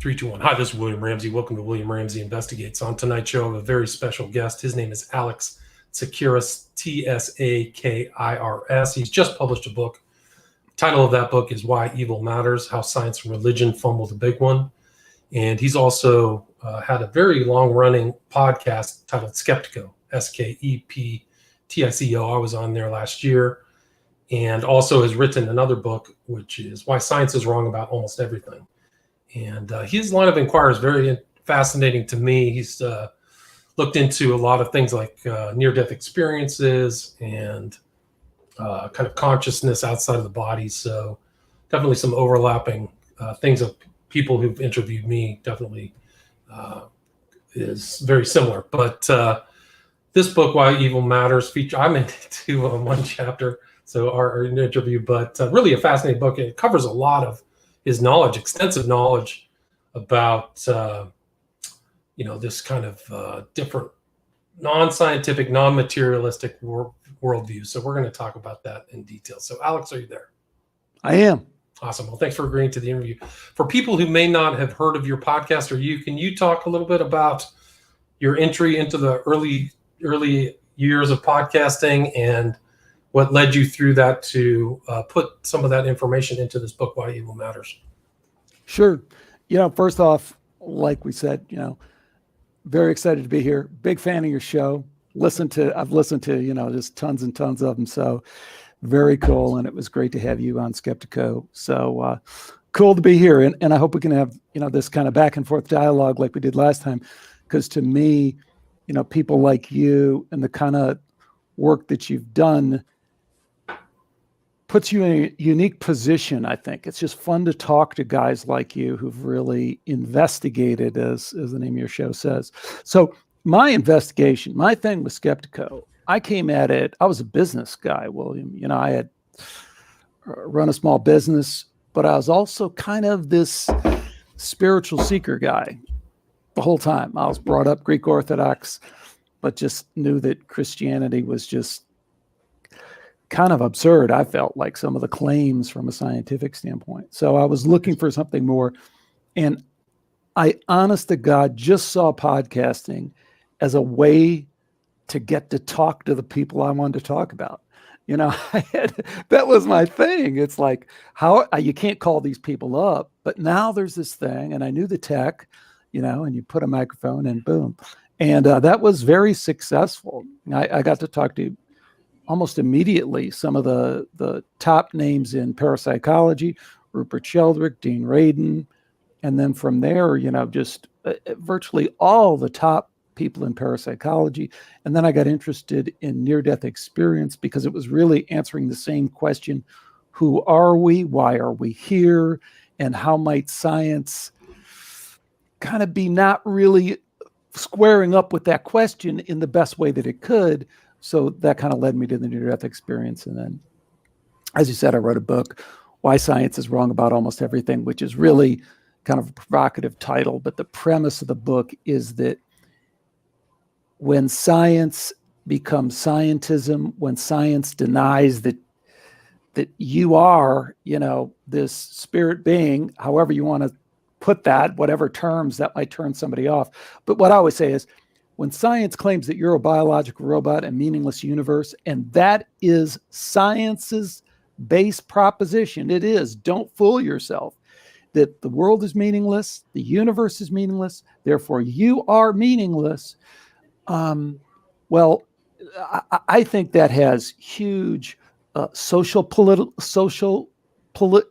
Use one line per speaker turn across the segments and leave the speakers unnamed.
3, 2, 1. Hi, this is William Ramsey. Welcome to William Ramsey Investigates. On tonight's show, I have a very special guest. His name is Alex Tsakiris, Tsakiris. He's just published a book. The title of that book is Why Evil Matters, How Science and Religion Fumble the Big One. And he's also had a very long-running podcast titled Skeptico, Skeptico. I was on there last year. And also has written another book, which is Why Science is Wrong About Almost Everything. And his line of inquiry is very fascinating to me. He's looked into a lot of things like near-death experiences and kind of consciousness outside of the body. So definitely some overlapping things of people who've interviewed me definitely is very similar. But this book, Why Evil Matters, I'm into one chapter, so our interview, but really a fascinating book. It covers a lot of his knowledge, extensive knowledge about, this kind of different non-scientific, non-materialistic worldview. So we're going to talk about that in detail. So Alex, are you there?
I am.
Awesome. Well, thanks for agreeing to the interview. For people who may not have heard of your podcast, can you talk a little bit about your entry into the early years of podcasting and what led you through that to put some of that information into this book, Why Evil Matters?
Sure. First off, like we said, very excited to be here. Big fan of your show. I've listened to, just tons and tons of them. So very cool. And it was great to have you on Skeptico. So cool to be here. And I hope we can have, this kind of back and forth dialogue like we did last time. Because to me, people like you and the kind of work that you've done puts you in a unique position, I think. It's just fun to talk to guys like you who've really investigated, as the name of your show says. So my investigation, my thing with Skeptico, I came at it, I was a business guy, William. I had run a small business, but I was also kind of this spiritual seeker guy the whole time. I was brought up Greek Orthodox, but just knew that Christianity was just kind of absurd. I felt like some of the claims from a scientific standpoint. So I was looking for something more. And I, honest to God, just saw podcasting as a way to get to talk to the people I wanted to talk about. That was my thing. It's like, how you can't call these people up, but now there's this thing, and I knew the tech, and you put a microphone and boom. And that was very successful. I got to talk to almost immediately some of the top names in parapsychology, Rupert Sheldrake, Dean Radin. And then from there, just virtually all the top people in parapsychology. And then I got interested in near-death experience because it was really answering the same question: who are we? Why are we here? And how might science kind of be not really squaring up with that question in the best way that it could? So that kind of led me to the near-death experience. And then, as you said, I wrote a book, Why Science is Wrong About Almost Everything, which is really kind of a provocative title. But the premise of the book is that when science becomes scientism, when science denies that you are, this spirit being, however you want to put that, whatever terms that might turn somebody off. But what I always say is, when science claims that you're a biological robot in a meaningless universe, and that is science's base proposition, it is, don't fool yourself, that the world is meaningless, the universe is meaningless, therefore you are meaningless. Well, I think that has huge social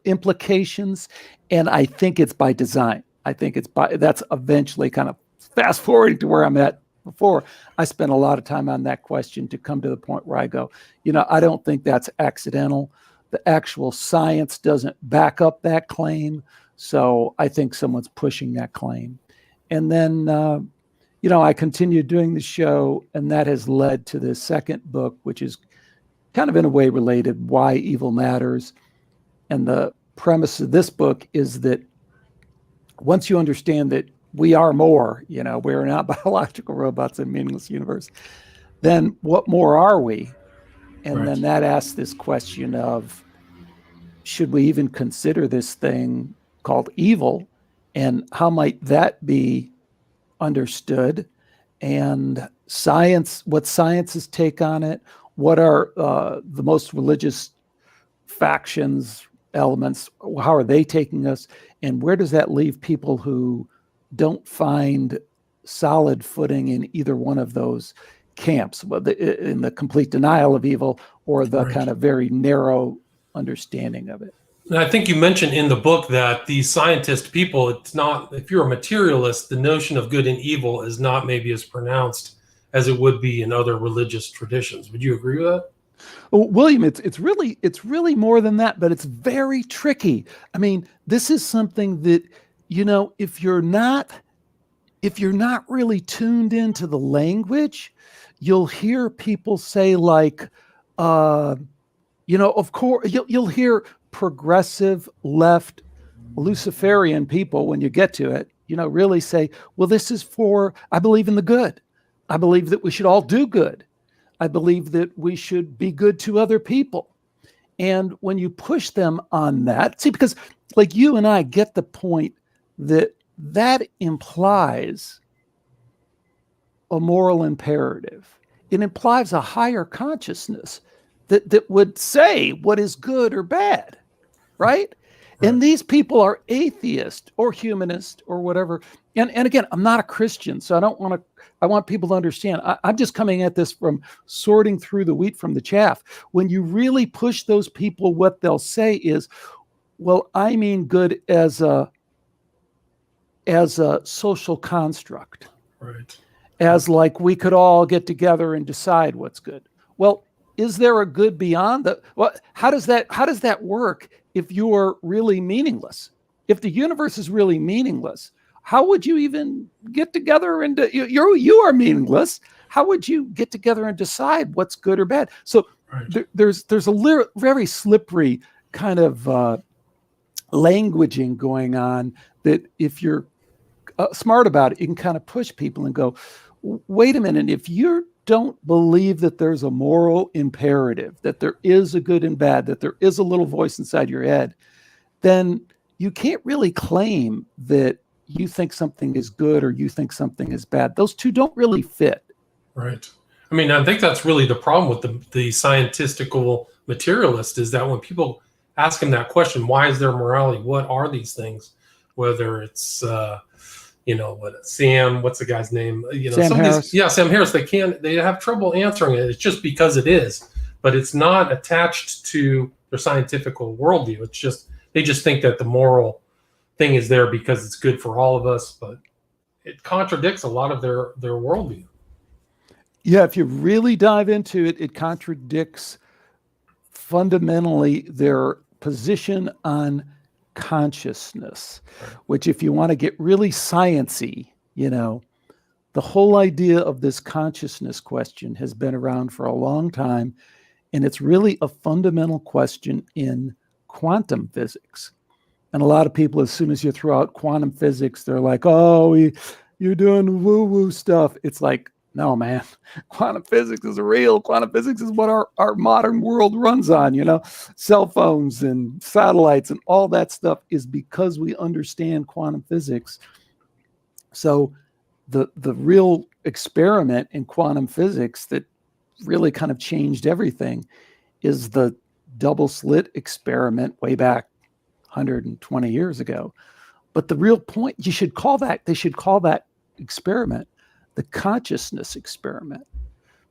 implications, and I think it's by design. I think that's eventually kind of fast forwarding to where I'm at. Before, I spent a lot of time on that question to come to the point where I go, I don't think that's accidental. The actual science doesn't back up that claim. So I think someone's pushing that claim. And then, I continued doing the show, and that has led to the second book, which is kind of in a way related, Why Evil Matters. And the premise of this book is that once you understand that we are more, we're not biological robots in a meaningless universe, then what more are we? And then that asks this question of, should we even consider this thing called evil? And how might that be understood? And science, what science's take on it? What are the most religious factions, elements? How are they taking us? And where does that leave people who don't find solid footing in either one of those camps, in the complete denial of evil or the kind of very narrow understanding of it?
And I think you mentioned in the book that these scientist people, it's not, if you're a materialist, the notion of good and evil is not maybe as pronounced as it would be in other religious traditions. Would you agree with that?
Well, William, it's really more than that, but it's very tricky. I mean, this is something that, if you're not really tuned into the language, you'll hear people say like, of course, you'll hear progressive left Luciferian people, when you get to it, really say, well, this is I believe in the good. I believe that we should all do good. I believe that we should be good to other people. And when you push them on that, see, because like you and I get the point that implies a moral imperative. It implies a higher consciousness that would say what is good or bad, right? And these people are atheist or humanist or whatever. And again, I'm not a Christian, so I want people to understand. I'm just coming at this from sorting through the wheat from the chaff. When you really push those people, what they'll say is, well, I mean good as a social construct.
Right.
As like we could all get together and decide what's good. Well, is there a good beyond that? Well, how does that work if you're really meaningless? If the universe is really meaningless, how would you even get together and you are meaningless? How would you get together and decide what's good or bad? So there's a very slippery kind of languaging going on that if you're smart about it, you can kind of push people and go, wait a minute, if you don't believe that there's a moral imperative, that there is a good and bad, that there is a little voice inside your head, then you can't really claim that you think something is good or you think something is bad. Those two don't really fit.
Right. I mean, I think that's really the problem with the scientistical materialist, is that when people ask him that question, why is there morality? What are these things? Whether it's, Sam, what's the guy's name?
Sam Harris.
Sam Harris. They have trouble answering it. It's just because it is, but it's not attached to their scientific worldview. It's just, they just think that the moral thing is there because it's good for all of us, but it contradicts a lot of their worldview.
Yeah, if you really dive into it, it contradicts fundamentally their position on consciousness, which, if you want to get really sciencey, the whole idea of this consciousness question has been around for a long time, and it's really a fundamental question in quantum physics. And a lot of people, as soon as you throw out quantum physics, they're like, oh, you're doing woo-woo stuff. It's like, no, man, quantum physics is real. Quantum physics is what our modern world runs on, cell phones and satellites and all that stuff is because we understand quantum physics. So the real experiment in quantum physics that really kind of changed everything is the double slit experiment way back 120 years ago. But the real point, they should call that experiment the consciousness experiment,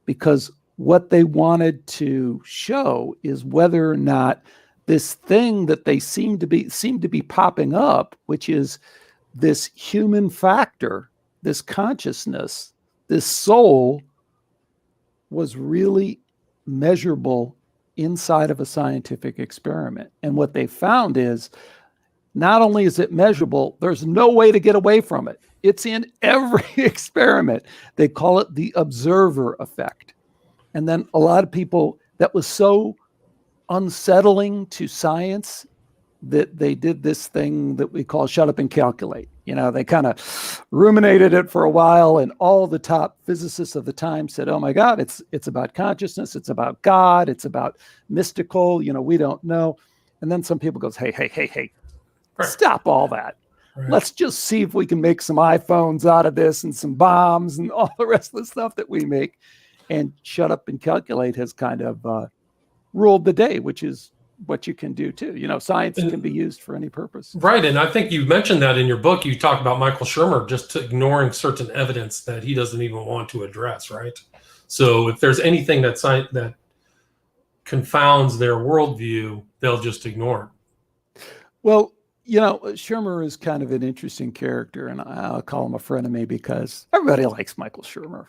because what they wanted to show is whether or not this thing that they seem to be popping up, which is this human factor, this consciousness, this soul, was really measurable inside of a scientific experiment. And what they found is, not only is it measurable, there's no way to get away from it. It's in every experiment. They call it the observer effect. And then a lot of people, that was so unsettling to science that they did this thing that we call shut up and calculate. They kind of ruminated it for a while, and all the top physicists of the time said, oh my God, it's about consciousness, it's about God, it's about mystical, we don't know. And then some people goes, hey, stop all that.
Right.
Let's just see if we can make some iPhones out of this and some bombs and all the rest of the stuff that we make. And shut up and calculate has kind of ruled the day, which is what you can do too. Science can be used for any purpose.
Right. And I think you mentioned that in your book. You talk about Michael Shermer just ignoring certain evidence that he doesn't even want to address. Right. So if there's anything that confounds their worldview, they'll just ignore it.
Well, Shermer is kind of an interesting character, and I'll call him a friend of me because everybody likes Michael Shermer.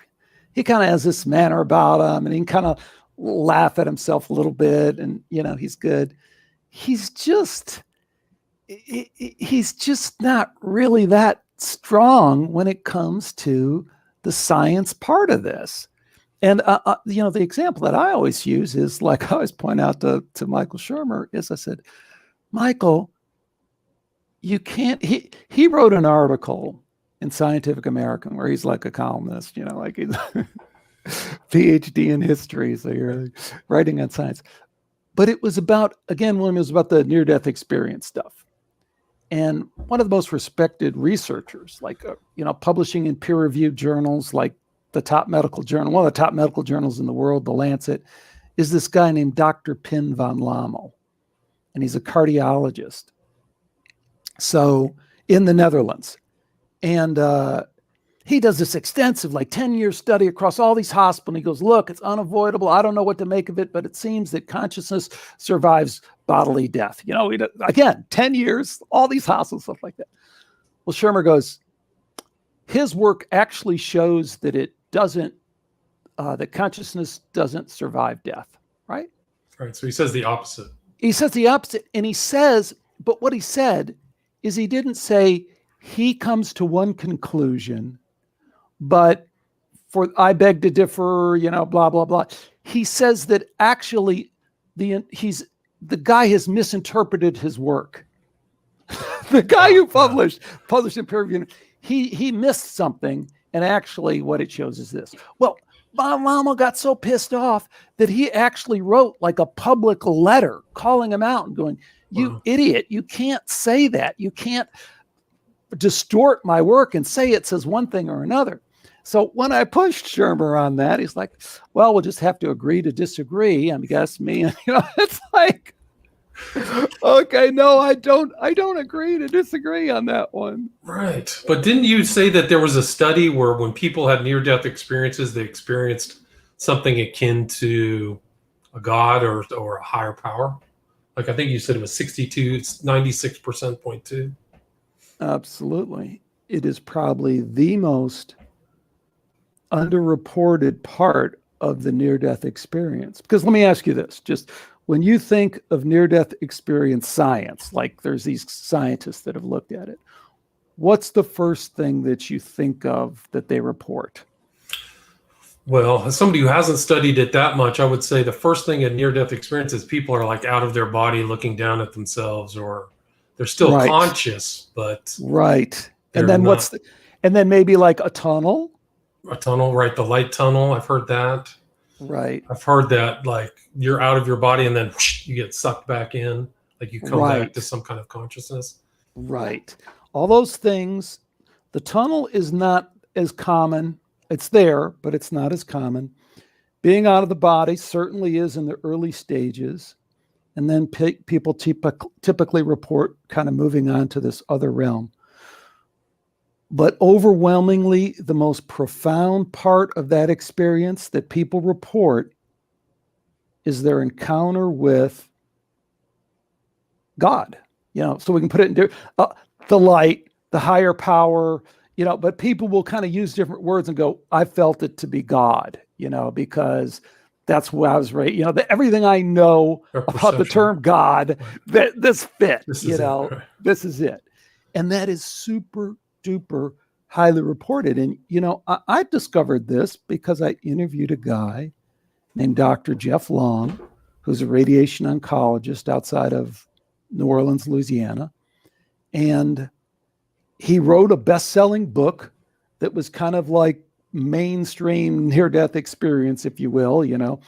He kind of has this manner about him, and he can kind of laugh at himself a little bit, and he's good. He's just not really that strong when it comes to the science part of this. And the example that I always use is, like I always point out to Michael Shermer, is I said, Michael, you can't. He wrote an article in Scientific American where he's like a columnist, like he's PhD in history, so you're writing on science. But it was about, again, William, it was about the near-death experience stuff. And one of the most respected researchers, like publishing in peer-reviewed journals, like the top medical journal, one of the top medical journals in the world, The Lancet, is this guy named Dr. Pin van Lommel, and he's a cardiologist. So in the Netherlands. And he does this extensive, 10-year study across all these hospitals. He goes, look, it's unavoidable. I don't know what to make of it, but it seems that consciousness survives bodily death. Again, 10 years, all these hospitals, stuff like that. Well, Shermer goes, his work actually shows that it doesn't, that consciousness doesn't survive death, right?
Right. So he says the opposite.
He says the opposite. And he says, but what he said is he didn't say he comes to one conclusion, but I beg to differ, blah, blah, blah. He says that actually the guy has misinterpreted his work. The guy who published in peer review, he missed something. And actually what it shows is this. Well, my mama got so pissed off that he actually wrote like a public letter calling him out and going, you idiot, you can't say that. You can't distort my work and say it says one thing or another. So when I pushed Shermer on that, he's like, well, we'll just have to agree to disagree. I guess me, it's like, okay, no, I don't agree to disagree on that one.
Right. But didn't you say that there was a study where when people had near-death experiences, they experienced something akin to a god or a higher power? Like I think you said it was 96%.
Absolutely. It is probably the most underreported part of the near-death experience. Because let me ask you this, just when you think of near-death experience science, like there's these scientists that have looked at it, what's the first thing that you think of that they report?
Well, as somebody who hasn't studied it that much, I would say the first thing in near-death experience is people are like out of their body looking down at themselves, or they're still conscious, but
right. And then and then maybe like a tunnel.
A tunnel, right? The light tunnel. I've heard that.
Right.
I've heard that like you're out of your body and then whoosh, you get sucked back in, like you come back to some kind of consciousness.
Right. All those things. The tunnel is not as common. It's there, but it's not as common. Being out of the body certainly is in the early stages. And then people typically report kind of moving on to this other realm. But overwhelmingly, the most profound part of that experience that people report is their encounter with God. So we can put it in the light, the higher power, but people will kind of use different words and go, I felt it to be God, because that's what I was raised. Everything I know about the term God, this fits. This is it. And that is super duper highly reported. And, I discovered this because I interviewed a guy named Dr. Jeff Long, who's a radiation oncologist outside of New Orleans, Louisiana. And he wrote a best-selling book that was kind of like mainstream near-death experience, if you will,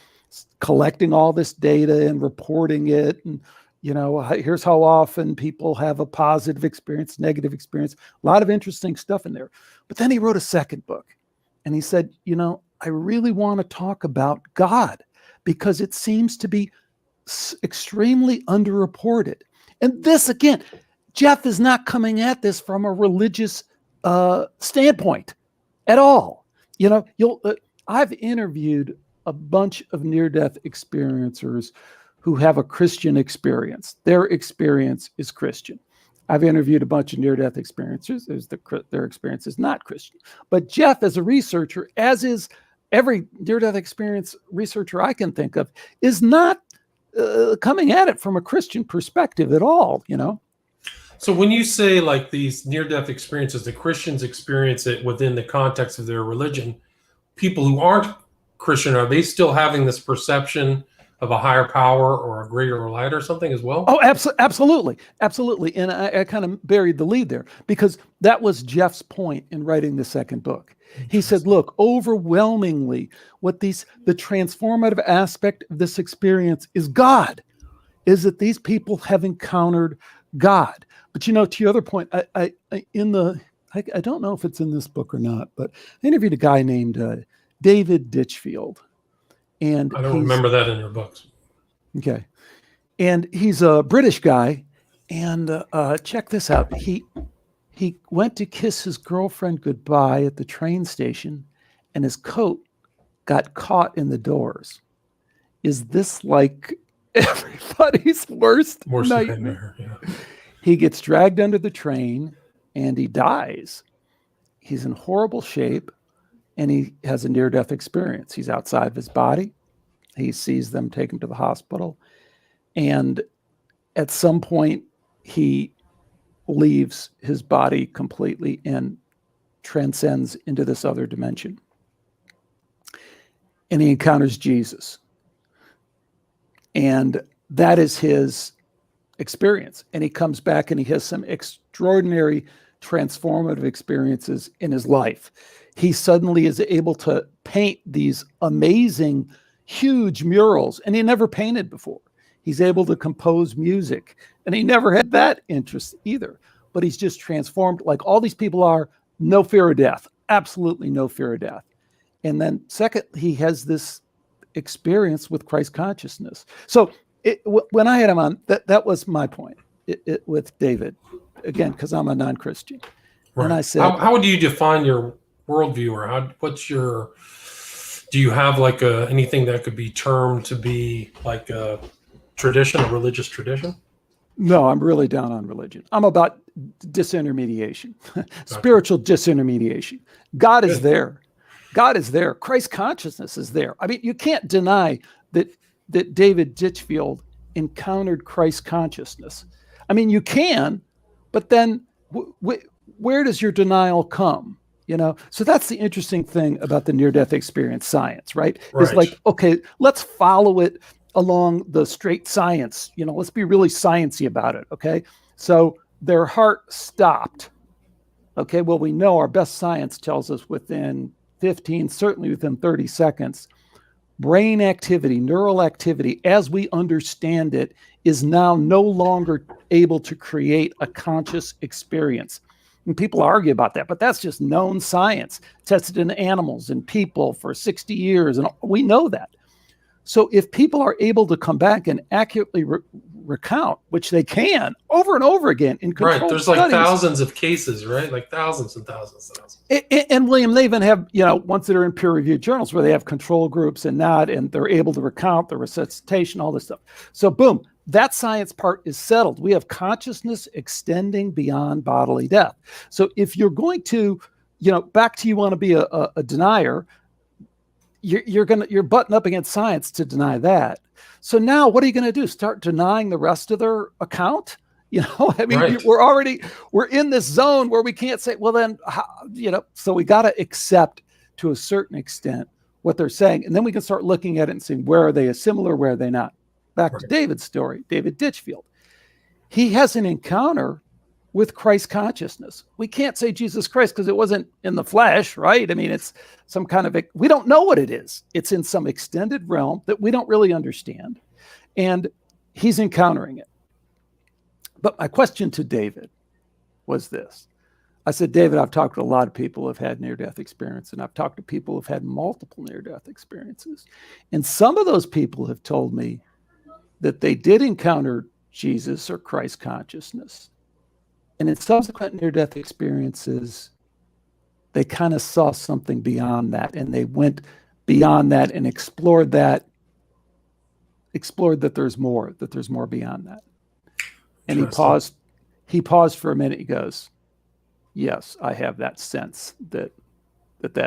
collecting all this data and reporting it and Here's how often people have a positive experience, negative experience, a lot of interesting stuff in there. But then he wrote a second book and he said, I really want to talk about God because it seems to be extremely underreported. And this, again, Jeff is not coming at this from a religious standpoint at all. I've interviewed a bunch of near-death experiencers who have a Christian experience. Their experience is Christian. I've interviewed a bunch of near-death experiencers. Their experience is not Christian. But Jeff, as a researcher, as is every near-death experience researcher I can think of, is not coming at it from a Christian perspective at all,
So when you say like these near-death experiences, the Christians experience it within the context of their religion, people who aren't Christian, are they still having this perception of a higher power or a greater light or something as well?
Oh, absolutely. Absolutely. And I kind of buried the lead there because that was Jeff's point in writing the second book. He said, look, overwhelmingly, the transformative aspect of this experience is God, is that these people have encountered God. But, to your other point, I don't know if it's in this book or not, but I interviewed a guy named David Ditchfield. And
I don't remember that in your books.
Okay. And he's a British guy. And check this out. He went to kiss his girlfriend goodbye at the train station, and his coat got caught in the doors. Is this like everybody's worst nightmare? Yeah. He gets dragged under the train, and he dies. He's in horrible shape. And he has a near-death experience. He's outside of his body. He sees them take him to the hospital. And at some point, he leaves his body completely and transcends into this other dimension. And he encounters Jesus. And that is his experience. And he comes back and he has some extraordinary transformative experiences in his life. He suddenly is able to paint these amazing, huge murals, and he never painted before. He's able to compose music, and he never had that interest either. But he's just transformed, like all these people are, no fear of death, absolutely no fear of death. And then second, he has this experience with Christ consciousness. So when I had him on, that was my point with David, again, because I'm a non-Christian.
Right.
And I said,
how would you define your worldview, or do you have like anything that could be termed to be like a tradition, a religious tradition?
No, I'm really down on religion. I'm about disintermediation, spiritual disintermediation. God is there. God is there. Christ consciousness is there. I mean, you can't deny that David Ditchfield encountered Christ consciousness. I mean, you can, but then where does your denial come? So that's the interesting thing about the near-death experience science, right? It's like, okay, let's follow it along the straight science. Let's be really sciencey about it, okay? So their heart stopped. Okay, well, we know our best science tells us within 15, certainly within 30 seconds, brain activity, neural activity, as we understand it, is now no longer able to create a conscious experience. And people argue about that, but that's just known science, tested in animals and people for 60 years, and we know that. So if people are able to come back and accurately recount, which they can over and over again in controlled
right, there's
studies,
like thousands of cases, right? Like thousands and thousands.
And William, they even have, ones that are in peer-reviewed journals where they have control groups and they're able to recount the resuscitation, all this stuff. So boom, that science part is settled. We have consciousness extending beyond bodily death. So if you're going to, back to you want to be a denier, you're butting up against science to deny that. So now what are you going to do? Start denying the rest of their account? I mean, right. we're in this zone where we can't say, well, then, so we got to accept to a certain extent what they're saying. And then we can start looking at it and saying, where are they similar? Where are they not? Back to David's story, David Ditchfield. He has an encounter with Christ consciousness. We can't say Jesus Christ because it wasn't in the flesh, right? I mean, it's some kind of, we don't know what it is. It's in some extended realm that we don't really understand. And he's encountering it. But my question to David was this. I said, David, I've talked to a lot of people who have had near-death experience, and I've talked to people who have had multiple near-death experiences. And some of those people have told me that they did encounter Jesus or Christ consciousness. And in subsequent near-death experiences, they kind of saw something beyond that, and they went beyond that and explored that there's more beyond that. And he paused for a minute. He goes, yes, I have that sense that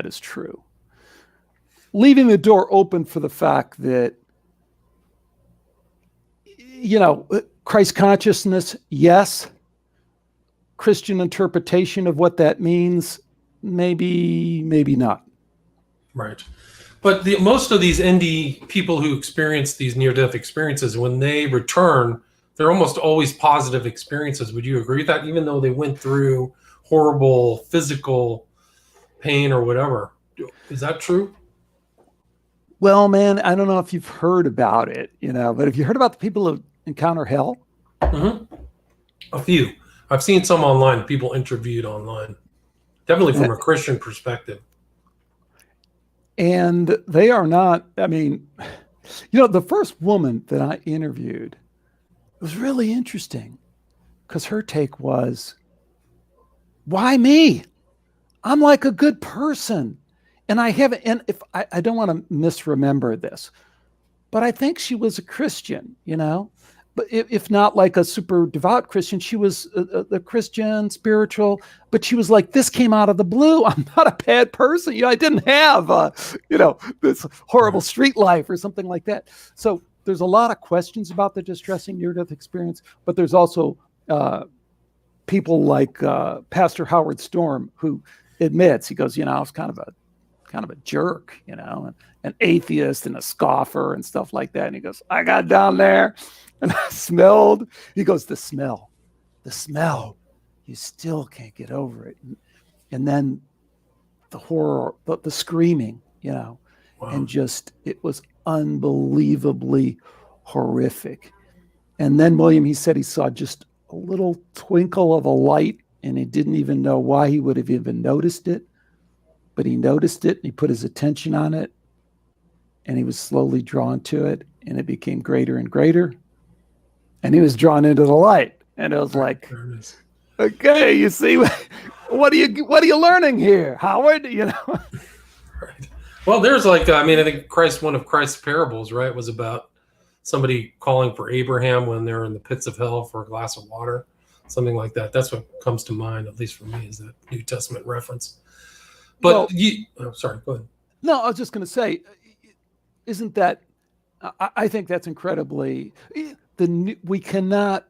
is true. Leaving the door open for the fact that, Christ consciousness, yes. Christian interpretation of what that means, maybe not.
Right. But most of these ND people who experience these near-death experiences, when they return, they're almost always positive experiences. Would you agree with that? Even though they went through horrible physical pain or whatever. Is that true?
Well, man, I don't know if you've heard about it, but have you heard about the people who encounter hell?
Mm-hmm. A few. I've seen some online, people interviewed online. Definitely from a Christian perspective.
And they are not, the first woman that I interviewed was really interesting because her take was, why me? I'm like a good person. And I don't want to misremember this, but I think she was a Christian, but if not like a super devout Christian, she was a Christian, spiritual, but she was like, this came out of the blue. I'm not a bad person. I didn't have, this horrible street life or something like that. So there's a lot of questions about the distressing near-death experience, but there's also people like Pastor Howard Storm, who admits, he goes, I was kind of a jerk, an atheist and a scoffer and stuff like that. And he goes, I got down there and I smelled. He goes, the smell, you still can't get over it. And then the horror, the screaming, wow. And just, it was unbelievably horrific. And then William, he said he saw just a little twinkle of a light, and he didn't even know why he would have even noticed it, but he noticed it and he put his attention on it, and he was slowly drawn to it, and it became greater and greater, and he was drawn into the light. And it was like, okay, you see, what are you learning here, Howard?
Right. Well, there's I think one of Christ's parables, right, was about somebody calling for Abraham when they're in the pits of hell for a glass of water, something like that. That's what comes to mind, at least for me, is that New Testament reference. But sorry, go ahead.
No, I was just going to say, isn't that? I think that's incredibly. We cannot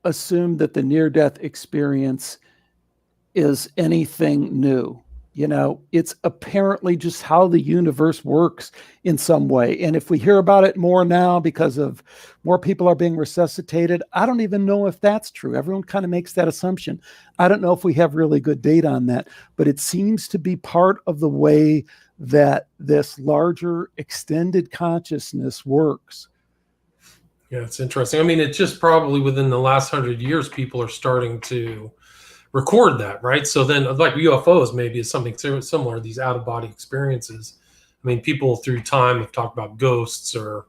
assume that the near-death experience is anything new. It's apparently just how the universe works in some way. And if we hear about it more now because of more people are being resuscitated, I don't even know if that's true. Everyone kind of makes that assumption. I don't know if we have really good data on that, but it seems to be part of the way that this larger extended consciousness works.
Yeah, it's interesting. It's just probably within the last 100 years, people are starting to record that, right? So then, like UFOs, maybe is something similar. These out-of-body experiences. People through time have talked about ghosts or,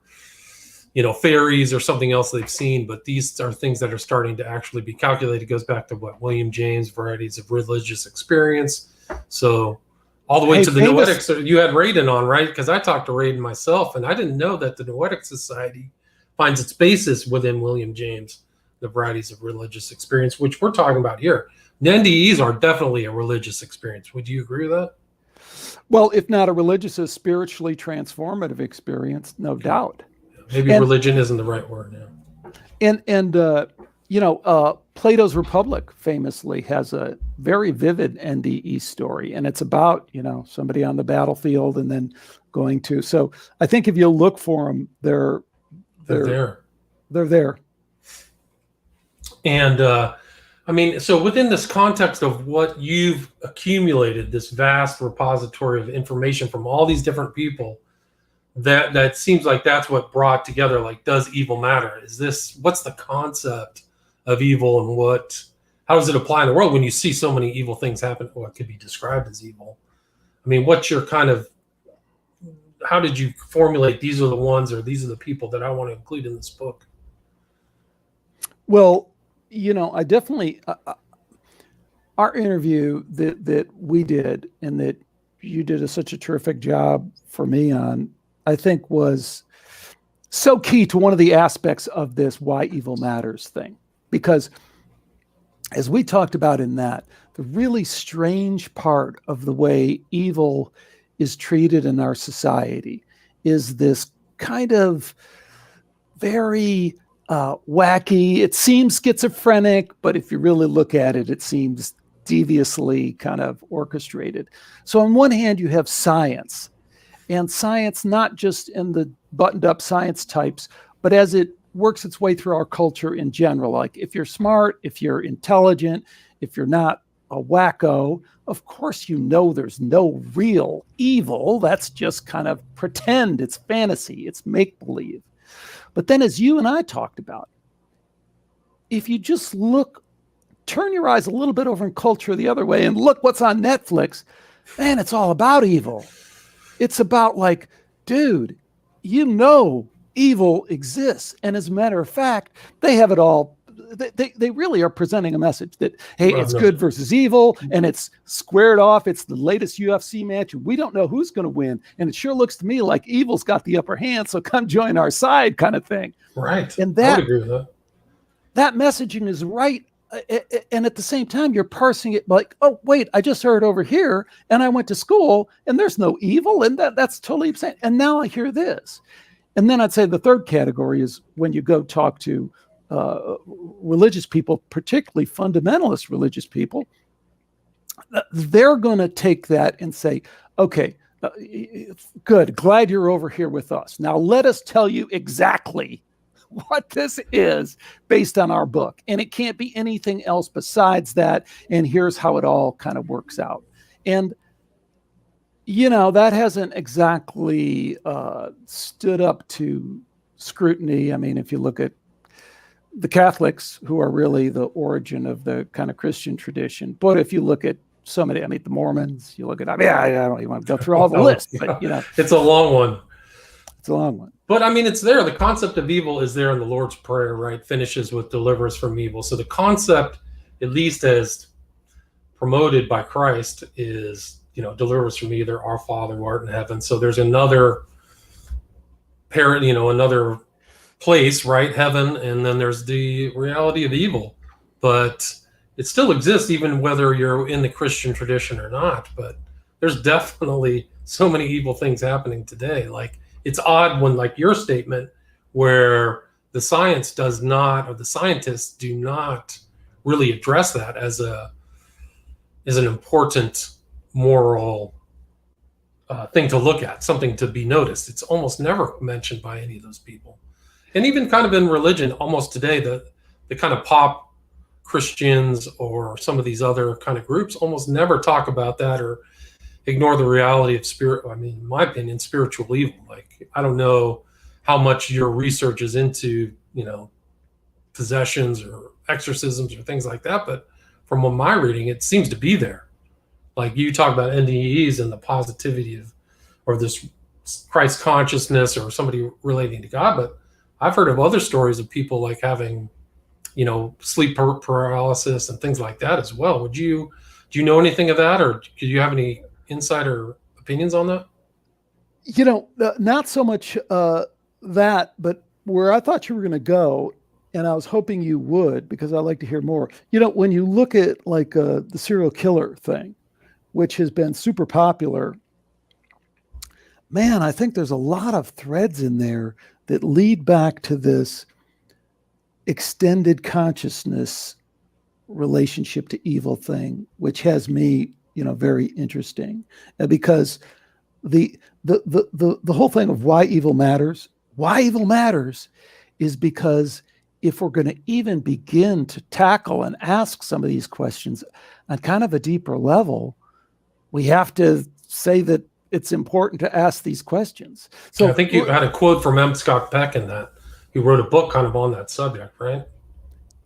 fairies or something else they've seen, but these are things that are starting to actually be calculated. It goes back to what William James, varieties of religious experience. So all the way to the Noetics. You had Radin on, right? Because I talked to Radin myself, and I didn't know that the Noetic Society finds its basis within William James, the varieties of religious experience, which we're talking about here. The NDEs are definitely a religious experience. Would you agree with that?
Well, if not a religious, a spiritually transformative experience, no doubt.
Maybe religion isn't the right word now.
And Plato's Republic famously has a very vivid NDE story, and it's about, somebody on the battlefield and then going to. So I think if you look for them, they're there. They're there.
And so within this context of what you've accumulated, this vast repository of information from all these different people, that seems like that's what brought together, does evil matter? What's the concept of evil and how does it apply in the world when you see so many evil things happen, what could be described as evil? I mean, what's your how did you formulate these are the ones or these are the people that I want to include in this book?
Well, I definitely, our interview that we did and that you did such a terrific job for me on, I think was so key to one of the aspects of this Why Evil Matters thing. Because as we talked about in that, the really strange part of the way evil is treated in our society is this kind of very wacky, it seems schizophrenic, but if you really look at it, it seems deviously kind of orchestrated. So on one hand, you have science, and science not just in the buttoned up science types, but as it works its way through our culture in general. Like if you're smart, if you're intelligent, if you're not a wacko, of course there's no real evil. That's just kind of pretend. It's fantasy. It's make-believe. But then as you and I talked about, if you just turn your eyes a little bit over in culture the other way and look what's on Netflix, man, it's all about evil. It's about like, dude, evil exists. And as a matter of fact, they have it all. They really are presenting a message that, hey, it's good versus evil, and it's squared off. It's the latest UFC match. We don't know who's going to win. And it sure looks to me like evil's got the upper hand, so come join our side kind of thing.
Right.
And
I would agree with
that messaging is right. And at the same time, you're parsing it like, oh, wait, I just heard over here, and I went to school, and there's no evil, and that's totally insane. And now I hear this. And then I'd say the third category is when you go talk to religious people, particularly fundamentalist religious people, they're going to take that and say, okay, good, glad you're over here with us. Now let us tell you exactly what this is based on our book. And it can't be anything else besides that. And here's how it all kind of works out. And that hasn't exactly stood up to scrutiny. I mean, if you look at the Catholics, who are really the origin of the kind of Christian tradition, but if you look at the Mormons, you look at, I don't even want to go through all the list, but
it's a long one.
It's a long one.
But I mean, it's there. The concept of evil is there in the Lord's Prayer, right? Finishes with deliver us from evil. So the concept, at least as promoted by Christ, is deliver us from either our Father who art in heaven. So there's another parent, another place, right? Heaven. And then there's the reality of evil, but it still exists even whether you're in the Christian tradition or not. But there's definitely so many evil things happening today. Like it's odd when, like your statement, where the science does not, or the scientists do not really address that as an important moral thing to look at, something to be noticed. It's almost never mentioned by any of those people. And even kind of in religion, almost today, the kind of pop Christians or some of these other kind of groups almost never talk about that or ignore the reality of in my opinion, spiritual evil. Like, I don't know how much your research is into, possessions or exorcisms or things like that, but from what my reading, it seems to be there. Like you talk about NDEs and the positivity or this Christ consciousness or somebody relating to God, but I've heard of other stories of people like having, sleep paralysis and things like that as well. Do you know anything of that, or do you have any insight or opinions on that?
Not so much that, but where I thought you were going to go, and I was hoping you would, because I'd like to hear more. When you look at like the serial killer thing, which has been super popular, man, I think there's a lot of threads in there that lead back to this extended consciousness relationship to evil thing, which has me, very interesting, because the whole thing of why evil matters is because if we're going to even begin to tackle and ask some of these questions on kind of a deeper level, we have to say that it's important to ask these questions. So
I think you had a quote from M. Scott Peck in that. He wrote a book kind of on that subject, right?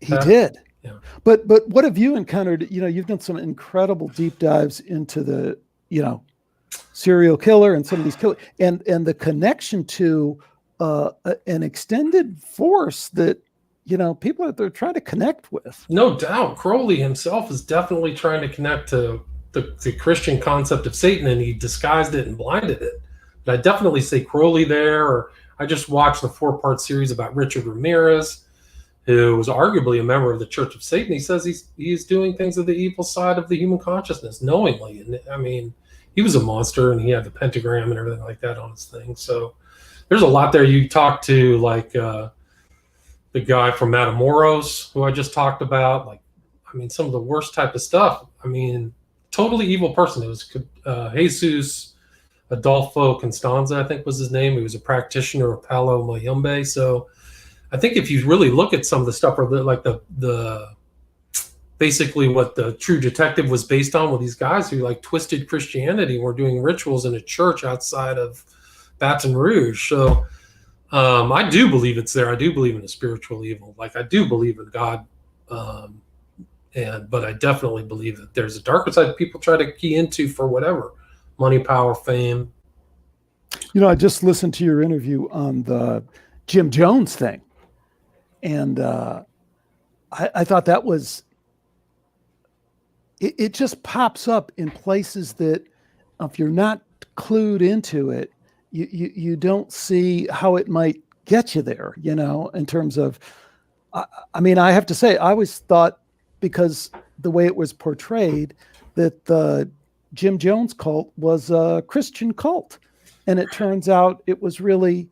He did.
Yeah.
But what have you encountered? You've done some incredible deep dives into the, serial killer and some of these killers, and the connection to an extended force that, people that they're trying to connect with.
No doubt. Crowley himself is definitely trying to connect to the Christian concept of Satan, and he disguised it and blinded it. But I definitely say Crowley there, or I just watched the 4-part series about Richard Ramirez, who was arguably a member of the Church of Satan. He says he's doing things of the evil side of the human consciousness knowingly. And I mean, he was a monster, and he had the pentagram and everything like that on his thing. So there's a lot there. You talk to like the guy from Matamoros, who I just talked about. Like, I mean, some of the worst type of stuff. I mean, totally evil person. It was Jesus Adolfo Constanza, I think was his name. He was a practitioner of Palo Mayombe. So I think if you really look at some of the stuff, or like the basically what the True Detective was based on, with these guys who like twisted Christianity and were doing rituals in a church outside of Baton Rouge. So I do believe it's there. I do believe in a spiritual evil. Like, I do believe in God. But I definitely believe that there's a darker side that people try to key into for whatever, money, power, fame.
I just listened to your interview on the Jim Jones thing. And I thought that was, it just pops up in places that if you're not clued into it, you don't see how it might get you there, in terms of, I mean, I have to say, I always thought, because the way it was portrayed, that the Jim Jones cult was a Christian cult. And it turns out it was really,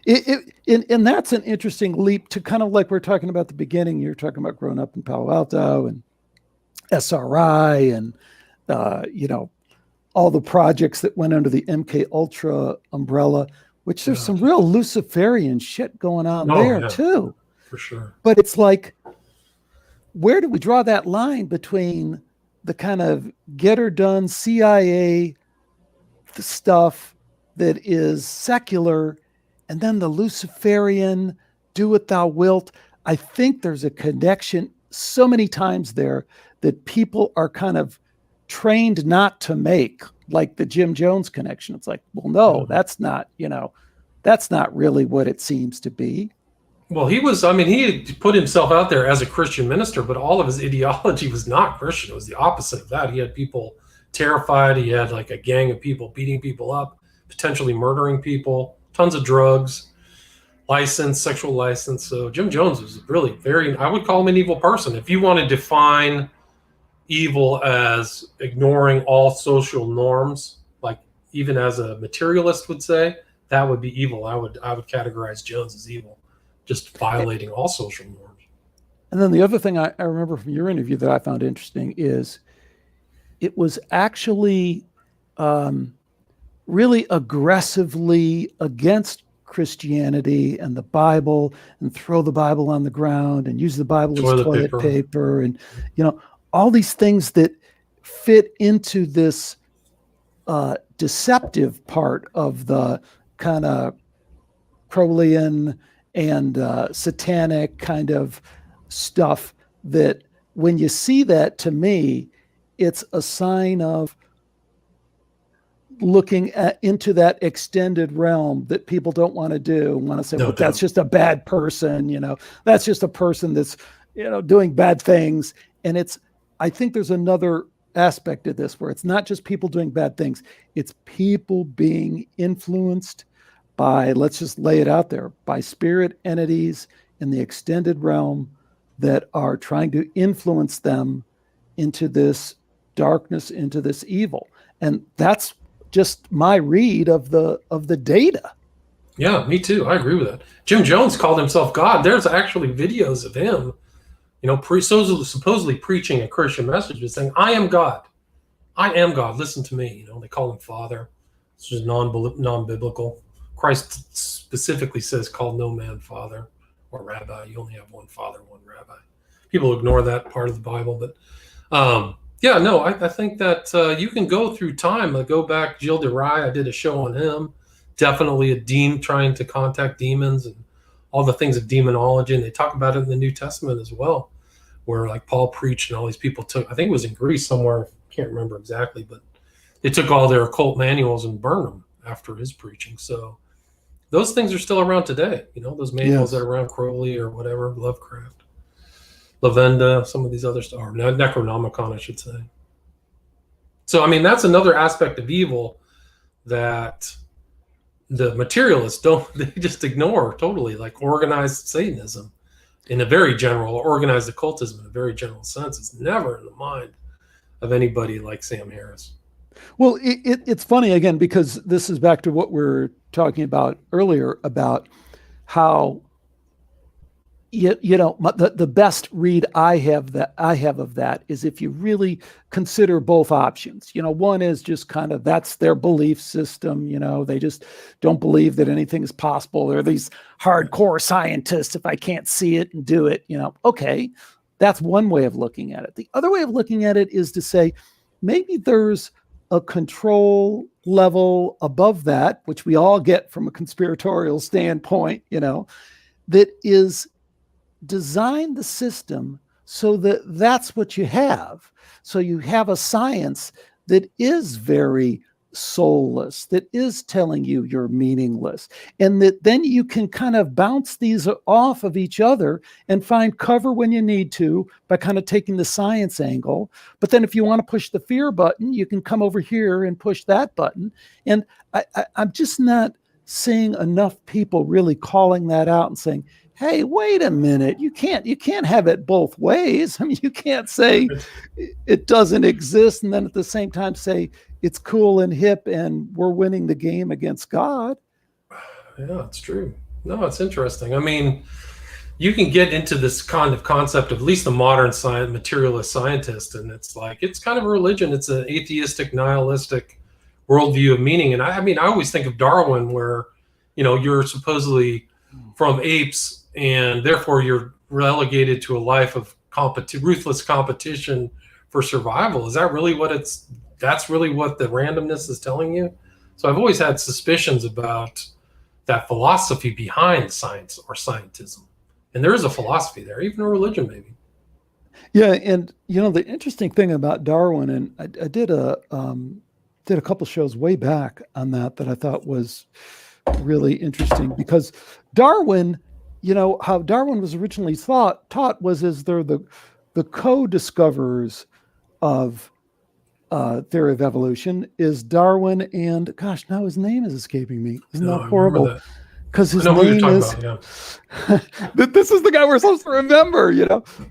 and that's an interesting leap to kind of like we're talking about at the beginning. You're talking about growing up in Palo Alto and SRI and, all the projects that went under the MK Ultra umbrella, which there's some real Luciferian shit going on there too.
For sure.
But it's like, where do we draw that line between the kind of get her done CIA stuff that is secular and then the Luciferian do what thou wilt? I think there's a connection so many times there that people are kind of trained not to make, like the Jim Jones connection. It's like, well, no, that's not really what it seems to be.
Well, he had put himself out there as a Christian minister, but all of his ideology was not Christian. It was the opposite of that. He had people terrified. He had like a gang of people beating people up, potentially murdering people, tons of drugs, sexual license. So Jim Jones was really I would call him an evil person. If you want to define evil as ignoring all social norms, like even as a materialist would say, that would be evil. I would categorize Jones as evil. Just violating all social norms.
And then the other thing I remember from your interview that I found interesting is it was actually really aggressively against Christianity and the Bible, and throw the Bible on the ground and use the Bible as toilet paper and, all these things that fit into this deceptive part of the kind of Crowleyan and satanic kind of stuff, that when you see that, to me, it's a sign of looking into that extended realm that people don't want to do, want to say, well, that's just a bad person, that's just a person that's, doing bad things. And I think there's another aspect of this where it's not just people doing bad things, it's people being influenced by, let's just lay it out there, by spirit entities in the extended realm that are trying to influence them into this darkness, into this evil. And that's just my read of the data.
Yeah, me too. I agree with that. Jim Jones called himself God. There's actually videos of him, supposedly preaching a Christian message, but saying, I am God. I am God. Listen to me. They call him Father. It's just non-biblical. Christ specifically says, call no man father or rabbi. You only have one father, one rabbi. People ignore that part of the Bible. But I think that you can go through time. Go back, Gilles de Rais, I did a show on him. Definitely a demon trying to contact demons and all the things of demonology, and they talk about it in the New Testament as well, where like Paul preached and all these people took, I think it was in Greece somewhere, can't remember exactly, but they took all their occult manuals and burned them after his preaching. So those things are still around today, those manuals that are around, Crowley or whatever, Lovecraft, Lavenda, some of these other stuff, or Necronomicon, I should say. So, I mean, that's another aspect of evil that the materialists they just ignore totally, like organized Satanism in a very general, organized occultism in a very general sense. It's never in the mind of anybody like Sam Harris.
Well, it's funny, again, because this is back to what we were talking about earlier about how the best read I have of that is if you really consider both options. One is just kind of, that's their belief system. They just don't believe that anything is possible. They're these hardcore scientists. If I can't see it and do it, okay, that's one way of looking at it. The other way of looking at it is to say, maybe there's a control level above that, which we all get from a conspiratorial standpoint, that is design the system so that that's what you have. So you have a science that is very soulless, that is telling you you're meaningless, and that then you can kind of bounce these off of each other and find cover when you need to by kind of taking the science angle. But then if you want to push the fear button, you can come over here and push that button. And I'm just not seeing enough people really calling that out and saying, hey, wait a minute, you can't have it both ways. I mean, you can't say it doesn't exist and then at the same time say it's cool and hip and we're winning the game against God.
Yeah, it's true. No, it's interesting. I mean, you can get into this kind of concept of at least the modern materialist scientist, and it's like, it's kind of a religion. It's an atheistic, nihilistic worldview of meaning. And I mean, I always think of Darwin where, you're supposedly from apes, and therefore you're relegated to a life of ruthless competition for survival. Is that really that's really what the randomness is telling you? So I've always had suspicions about that philosophy behind science or scientism. And there is a philosophy there, even a religion maybe.
Yeah, and the interesting thing about Darwin, and I did a couple shows way back on that I thought was really interesting, because Darwin, how Darwin was originally taught was as they're the co-discoverers of theory of evolution is Darwin, and gosh, now his name is escaping me. Isn't that horrible? Because his name is this is the guy we're supposed to remember,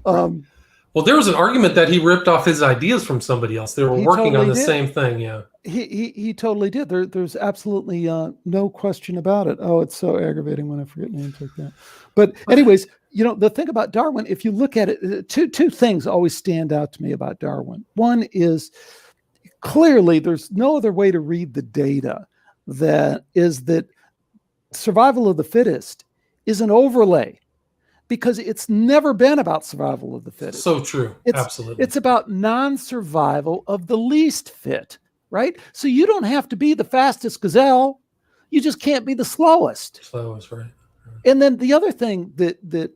Well, there was an argument that he ripped off his ideas from somebody else. They were working on the same thing. Yeah,
he totally did. There's absolutely no question about it. Oh, it's so aggravating when I forget names like that. But anyways, the thing about Darwin, if you look at it, two things always stand out to me about Darwin. One is clearly there's no other way to read the data that survival of the fittest is an overlay, because it's never been about survival of the fittest.
So true. Absolutely.
It's about non-survival of the least fit, right? So you don't have to be the fastest gazelle. You just can't be the slowest.
Slowest, right.
And then the other thing that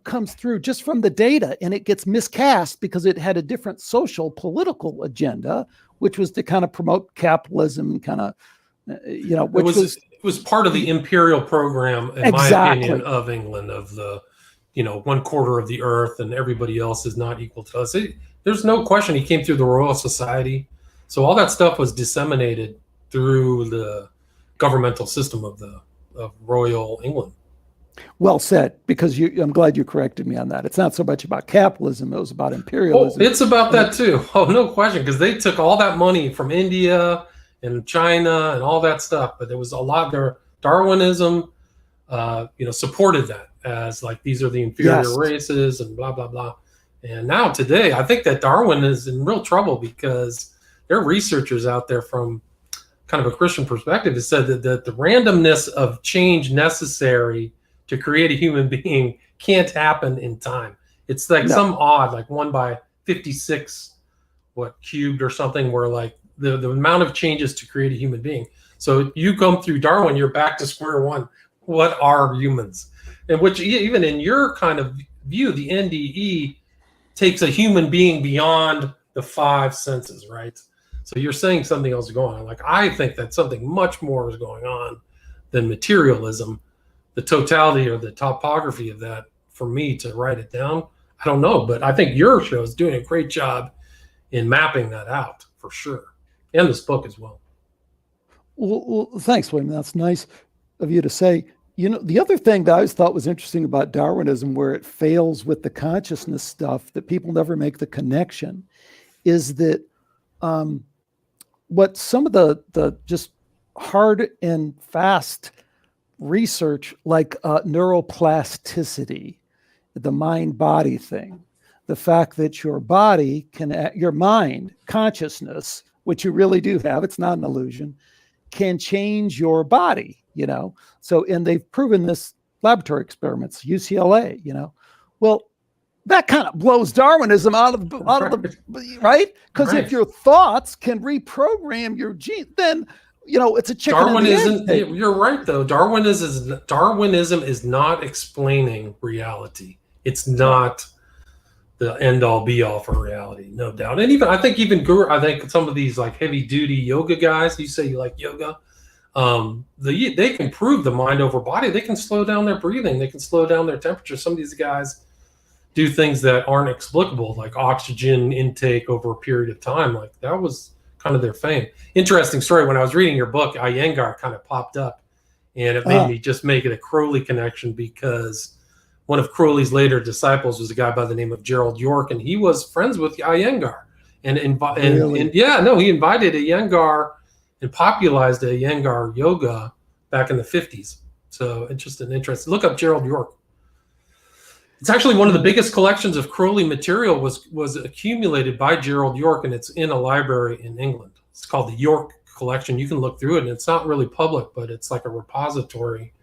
comes through just from the data, and it gets miscast because it had a different social political agenda, which was to kind of promote capitalism, kind of, which
it was part of the imperial program, in my opinion, of England, of the 1/4 of the earth, and everybody else is not equal to us. There's no question he came through the Royal Society. So all that stuff was disseminated through the governmental system of Royal England.
Well said, because I'm glad you corrected me on that. It's not so much about capitalism, it was about imperialism.
Oh, it's about that too. Oh, no question, because they took all that money from India and China and all that stuff, but there was a lot there. Darwinism, supported that as like, these are the inferior races and blah, blah, blah. And now today, I think that Darwin is in real trouble because there are researchers out there from kind of a Christian perspective that said that the randomness of change necessary to create a human being can't happen in time. It's like some odd, like 1/56, cubed or something, where like the amount of changes to create a human being. So you come through Darwin, you're back to square one. What are humans? And which even in your kind of view, the NDE takes a human being beyond the five senses, right? So you're saying something else is going on. Like, I think that something much more is going on than materialism. The totality or the topography of that, for me to write it down, I don't know. But I think your show is doing a great job in mapping that out, for sure. And this book as well.
Well, thanks, William. That's nice of you to say. The other thing that I always thought was interesting about Darwinism, where it fails with the consciousness stuff, that people never make the connection, is that what some of the just hard and fast research, like neuroplasticity, the mind-body thing, the fact that your body your mind, consciousness, which you really do have, it's not an illusion, can change your body, So, and they've proven this laboratory experiments, UCLA, Well, that kind of blows Darwinism out of the right? Because if your thoughts can reprogram your gene, then it's a chicken and the egg.
You're right, though. Darwinism is not explaining reality. It's not the end all be all for reality, no doubt. And I think some of these like heavy duty yoga guys, you say you like yoga, they can prove the mind over body. They can slow down their breathing. They can slow down their temperature. Some of these guys do things that aren't explicable, like oxygen intake over a period of time. Like, that was kind of their fame. Interesting story. When I was reading your book, Iyengar kind of popped up, and it made me just make it a Crowley connection, because one of Crowley's later disciples was a guy by the name of Gerald York, and he was friends with Iyengar. He invited Iyengar and popularized Iyengar yoga back in the 50s. So it's just an interest. Look up Gerald York. It's actually one of the biggest collections of Crowley material was accumulated by Gerald York, and it's in a library in England. It's called the York Collection. You can look through it, and it's not really public, but it's like a repository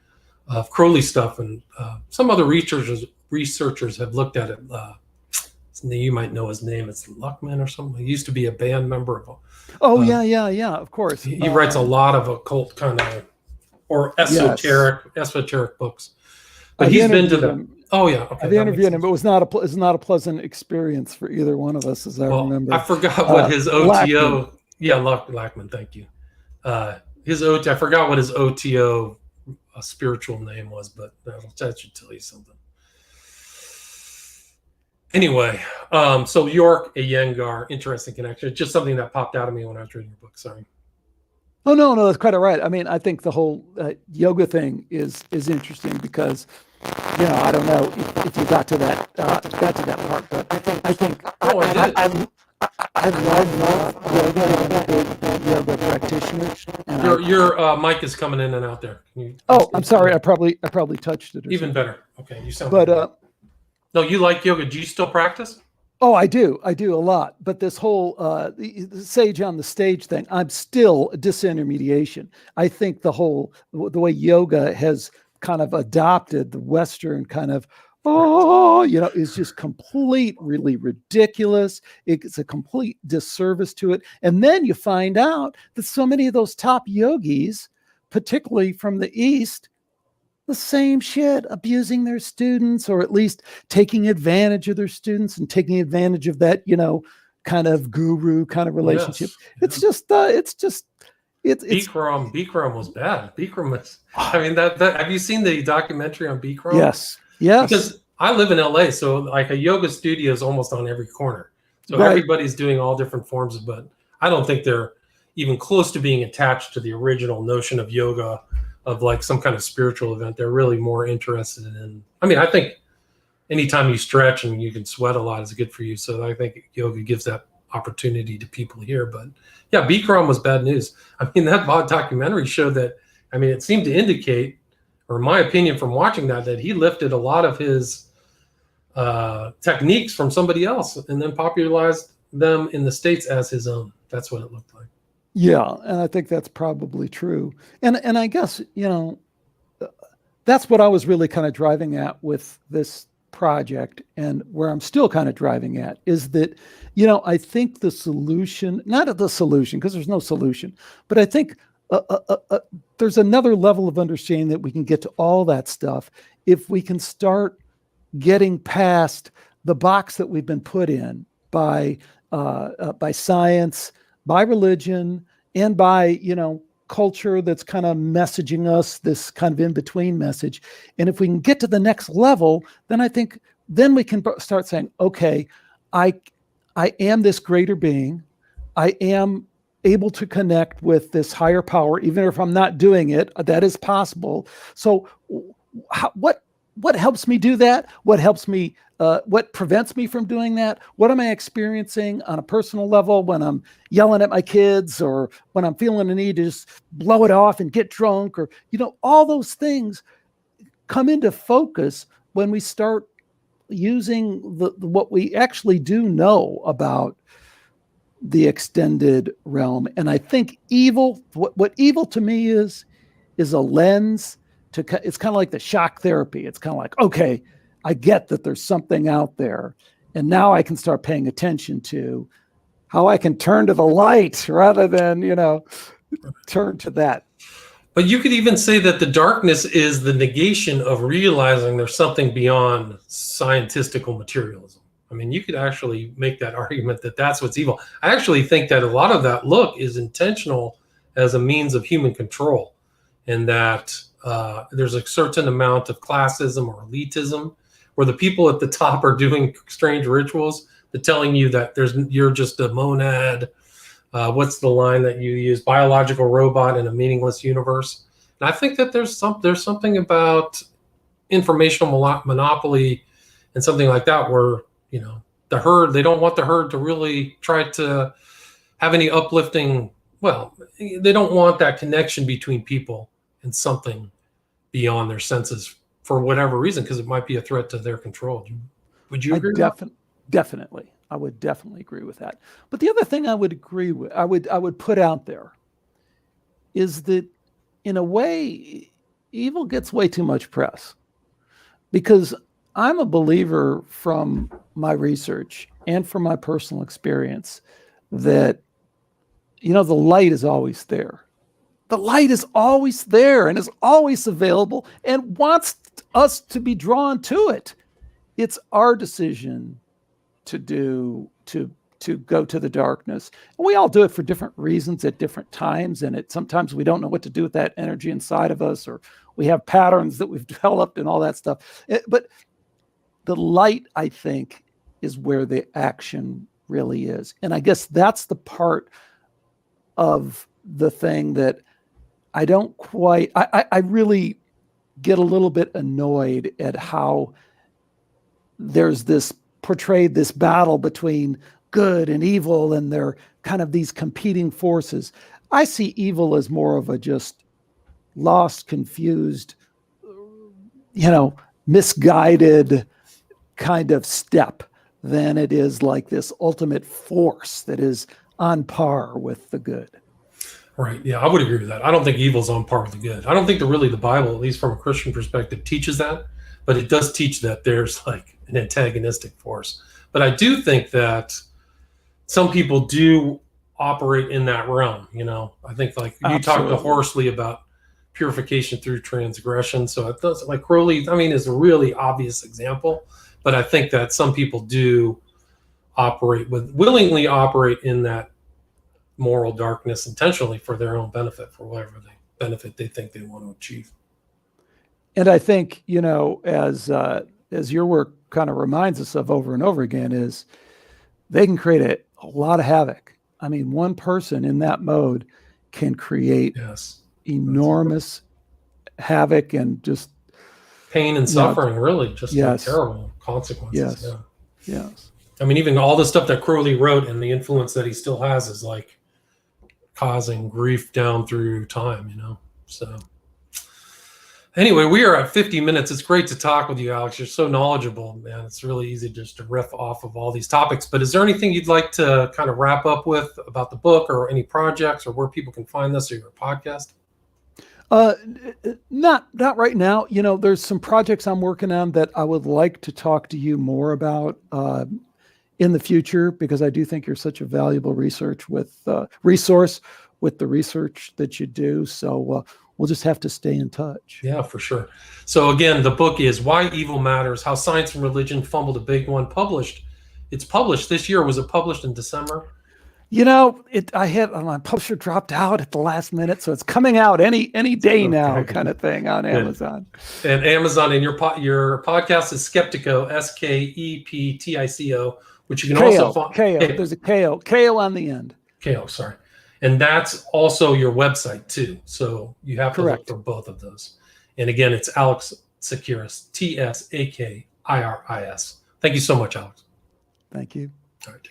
of Crowley stuff. And some other researchers have looked at it. You might know his name. It's Luckman or something. He used to be a band member of.
Yeah, of course.
He writes a lot of occult kind of or esoteric books. But he's been to them. Oh yeah, okay.
I've interviewed him, but it's not a pleasant experience for either one of us, as I remember.
I forgot what his OTO. Lackman. Yeah, Lackman. Thank you. His OTO. I forgot what his OTO spiritual name was, but that should tell you something. Anyway, so York, Iyengar, interesting connection. It's just something that popped out of me when I was reading your book. Sorry.
Oh no, that's quite all right. I mean, I think the whole yoga thing is interesting because, I don't know if you got to that part, but I think I love yoga. I'm a big yoga practitioner.
Your mic is coming in and out there.
I'm sorry. I probably touched it.
Even better. Okay, you sound.
But
no, you like yoga. Do you still practice?
Oh, I do a lot. But this whole sage on the stage thing, I'm still disintermediation. I think the way yoga has kind of adopted the Western kind of, is just really ridiculous. It's a complete disservice to it. And then you find out that so many of those top yogis, particularly from the East, the same shit, abusing their students, or at least taking advantage of their students and taking advantage of that, kind of guru kind of relationship. Yes.
Bikram was bad. Bikram was, that have you seen the documentary on Bikram?
Yes.
Because I live in LA, so like a yoga studio is almost on every corner. So Everybody's doing all different forms, but I don't think they're even close to being attached to the original notion of yoga, of like some kind of spiritual event. They're really more interested in, I think anytime you stretch and you can sweat a lot is good for you. So I think yoga gives that opportunity to people here. But yeah, Bikram was bad news. That documentary showed that, it seemed to indicate, or in my opinion from watching that he lifted a lot of his techniques from somebody else and then popularized them in the States as his own. That's what it looked like.
Yeah, and I think that's probably true. And I guess, that's what I was really kind of driving at with this project, and where I'm still kind of driving at is that, I think the solution, not the solution, because there's no solution, but I think there's another level of understanding that we can get to all that stuff if we can start getting past the box that we've been put in by science, by religion, and by culture that's kind of messaging us this kind of in-between message. And if we can get to the next level, then I think then we can start saying, okay, I am this greater being. I am able to connect with this higher power, even if I'm not doing it. That is possible. So what helps me do that? What helps me? What prevents me from doing that? What am I experiencing on a personal level when I'm yelling at my kids, or when I'm feeling the need to just blow it off and get drunk, or all those things come into focus when we start using what we actually do know about the extended realm. And I think evil, what evil to me is a lens to, it's kind of like the shock therapy. It's kind of like, okay, I get that there's something out there, and now I can start paying attention to how I can turn to the light rather than, turn to that.
But you could even say that the darkness is the negation of realizing there's something beyond scientistical materialism. I mean, you could actually make that argument that that's what's evil. I actually think that a lot of that look is intentional as a means of human control, and that there's a certain amount of classism or elitism where the people at the top are doing strange rituals, they're telling you that you're just a monad. What's the line that you use? Biological robot in a meaningless universe. And I think that there's something about informational monopoly and something like that where, the herd, they don't want the herd to really try to have any uplifting. Well, they don't want that connection between people and something beyond their senses for whatever reason, because it might be a threat to their control. Would you agree?
Definitely. I would definitely agree with that. But the other thing I would agree with, I would put out there is that in a way, evil gets way too much press, because I'm a believer from my research and from my personal experience that, the light is always there. The light is always there and is always available and wants us to be drawn to it. It's our decision to go to the darkness. And we all do it for different reasons at different times. And sometimes we don't know what to do with that energy inside of us, or we have patterns that we've developed and all that stuff. But the light, I think, is where the action really is. And I guess that's the part of the thing that I don't quite, I really get a little bit annoyed at how there's this portrayed this battle between good and evil, and they're kind of these competing forces. I see evil as more of a just lost, confused, misguided kind of step than it is like this ultimate force that is on par with the good.
Right. Yeah, I would agree with that. I don't think evil's on par with the good. I don't think the Bible, at least from a Christian perspective, teaches that, but it does teach that there's like an antagonistic force. But I do think that some people do operate in that realm. I think like you talked to Horsley about purification through transgression. So it does, like Crowley, is a really obvious example, but I think that some people do willingly operate in that moral darkness intentionally for their own benefit, for whatever benefit they think they want to achieve.
And I think, as your work kind of reminds us of over and over again, is they can create a lot of havoc. One person in that mode can create enormous havoc and just
pain and suffering, really, just terrible consequences.
Yes.
Even all the stuff that Crowley wrote and the influence that he still has is like causing grief down through time, So anyway, we are at 50 minutes. It's great to talk with you, Alex. You're so knowledgeable, man. It's really easy just to riff off of all these topics. But is there anything you'd like to kind of wrap up with about the book, or any projects, or where people can find this, or your podcast?
Not right now. There's some projects I'm working on that I would like to talk to you more about in the future, because I do think you're such a valuable resource with the research that you do. So we'll just have to stay in touch.
Yeah, for sure. So again, the book is Why Evil Matters: How Science and Religion Fumbled a Big One. It's published this year. Was it published in December?
You know, my publisher dropped out at the last minute, so it's coming out any day now, kind of thing on Amazon.
And Amazon, and your podcast is Skeptico, Skeptico, which you can also find.
There's a KO on the end.
KO, sorry. And that's also your website too. So you have to look for both of those. And again, it's Alex Tsakiris, Tsakiris. Thank you so much, Alex.
Thank you.
All right.